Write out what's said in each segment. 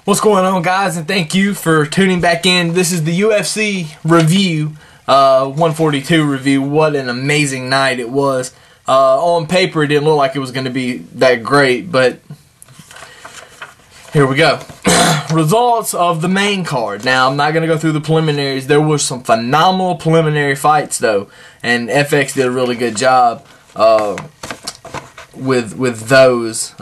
What's going on, guys, and thank you for tuning back in. This is the UFC review, 142 review. What an amazing night it was. On paper, it didn't look like it was going to be that great, but here we go. Results of the main card. Now, I'm not going to go through the preliminaries. There were some phenomenal preliminary fights, though, and FX did a really good job with those.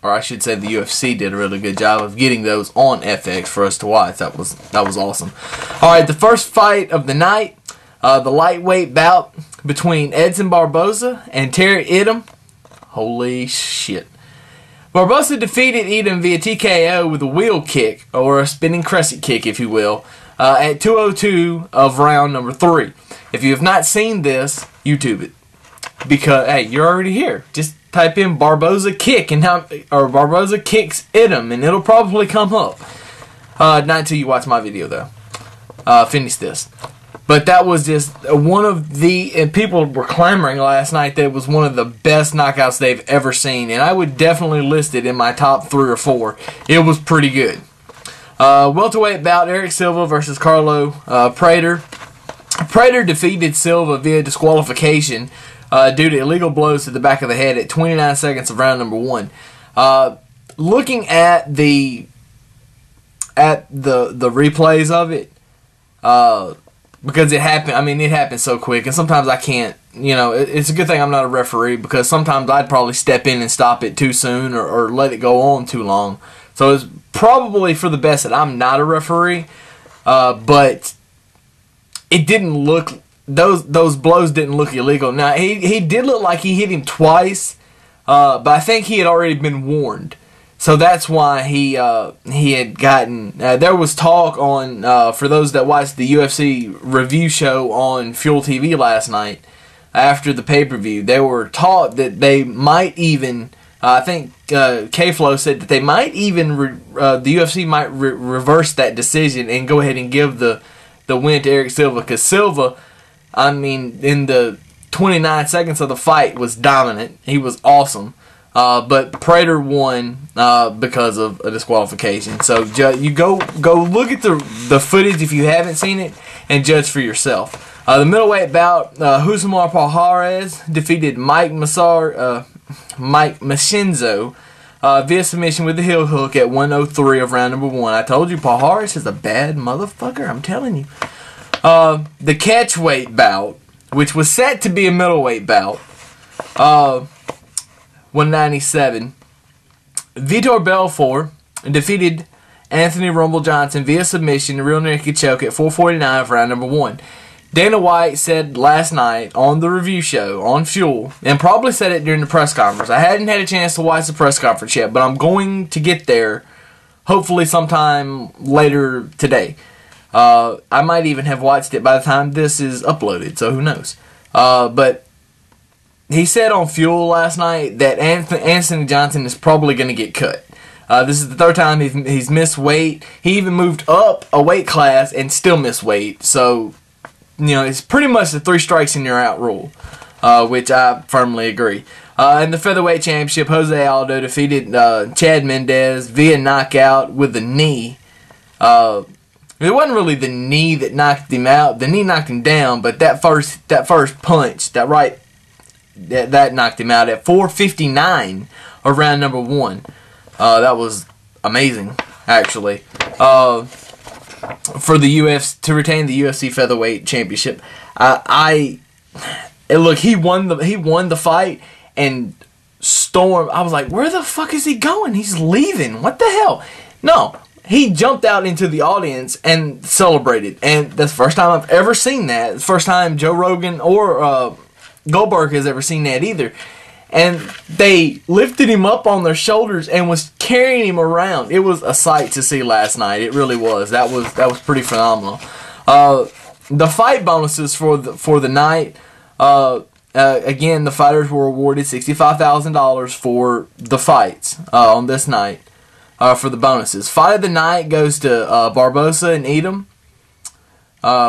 Or I should say the UFC did a really good job of getting those on FX for us to watch. That was awesome. Alright, the first fight of the night, the lightweight bout between Edson Barboza and Terry Edom. Holy shit. Barboza defeated Edom via TKO with a wheel kick, or a spinning crescent kick if you will, at 2:02 of round number 3. If you have not seen this, YouTube it. Because, hey, you're already here. Just type in Barboza kick or Barboza kicks Edom, and it'll probably come up. Not until you watch my video, though. Finish this. But that was just one of the, and people were clamoring last night that it was one of the best knockouts they've ever seen, and I would definitely list it in my top 3 or 4. It was pretty good. Welterweight bout, Eric Silva versus Carlo Prater. Prater defeated Silva via disqualification due to illegal blows to the back of the head at 29 seconds of round number 1. Looking at the replays of it, because it happened. I mean, it happened so quick, and sometimes I can't. You know, it's a good thing I'm not a referee, because sometimes I'd probably step in and stop it too soon or let it go on too long. So it's probably for the best that I'm not a referee, but it didn't look. Those blows didn't look illegal. Now, he did look like he hit him twice, but I think he had already been warned. So that's why he had gotten... there was talk on, for those that watched the UFC review show on Fuel TV last night, after the pay-per-view, they were taught that they might even... I think K-Flow said that they might even... the UFC might reverse that decision and go ahead and give the win to Eric Silva, because Silva... I mean, in the 29 seconds of the fight was dominant. He was awesome. But Prater won because of a disqualification. So you go look at the footage if you haven't seen it and judge for yourself. The middleweight bout, Husamar Palhares defeated Mike Mashinzo via submission with the heel hook at 1:03 of round number 1. I told you Palhares is a bad motherfucker. I'm telling you. The catchweight bout, which was set to be a middleweight bout, 197. Vitor Belfort defeated Anthony Rumble Johnson via submission, real naked choke at 4:49 of round number 1. Dana White said last night on the review show on Fuel, and probably said it during the press conference. I hadn't had a chance to watch the press conference yet, but I'm going to get there hopefully sometime later today. I might even have watched it by the time this is uploaded, so who knows. But he said on Fuel last night that Anthony Johnson is probably going to get cut. This is the 3rd time he's missed weight. He even moved up a weight class and still missed weight. So, you know, it's pretty much the 3 strikes and you're out rule, which I firmly agree. In the featherweight championship, Jose Aldo defeated Chad Mendes via knockout with the knee. It wasn't really the knee that knocked him out. The knee knocked him down, but that first punch, that knocked him out at 4:59 of round number 1. That was amazing, actually. For the UFC to retain the UFC featherweight championship, look, he won the fight, and Storm. I was like, where the fuck is he going? He's leaving. What the hell? No. He jumped out into the audience and celebrated. And that's the first time I've ever seen that. It's the first time Joe Rogan or Goldberg has ever seen that either. And they lifted him up on their shoulders and was carrying him around. It was a sight to see last night. It really was. That was pretty phenomenal. The fight bonuses for the night. Again, the fighters were awarded $65,000 for the fights on this night. For the bonuses. Fight of the night goes to Barboza and Edom,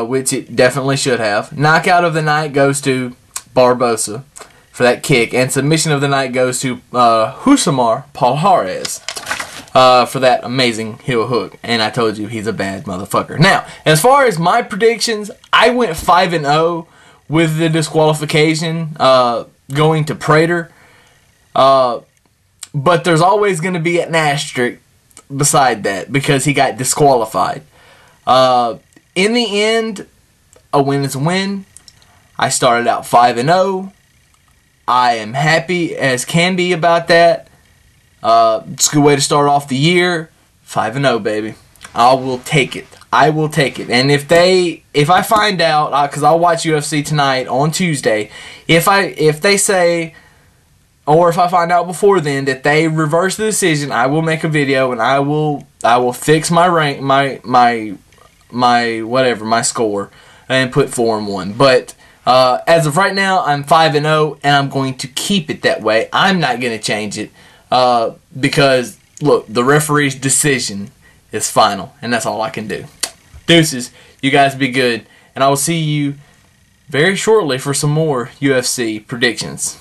which it definitely should have. Knockout of the night goes to Barboza for that kick. And submission of the night goes to Husamar Palhares. for that amazing heel hook. And I told you he's a bad motherfucker. Now, as far as my predictions, I went 5-0 with the disqualification going to Prater. But there's always going to be an asterisk beside that because he got disqualified. In the end, a win is a win. I started out 5-0. I am happy as can be about that. It's a good way to start off the year. 5-0, baby. I will take it. I will take it. And if I find out, because I'll watch UFC tonight on Tuesday, if they say, or if I find out before then that they reverse the decision, I will make a video and I will fix my rank, my whatever, my score, and put 4-1. But as of right now, I'm 5-0, and I'm going to keep it that way. I'm not going to change it because, look, the referee's decision is final, and that's all I can do. Deuces, you guys be good, and I will see you very shortly for some more UFC predictions.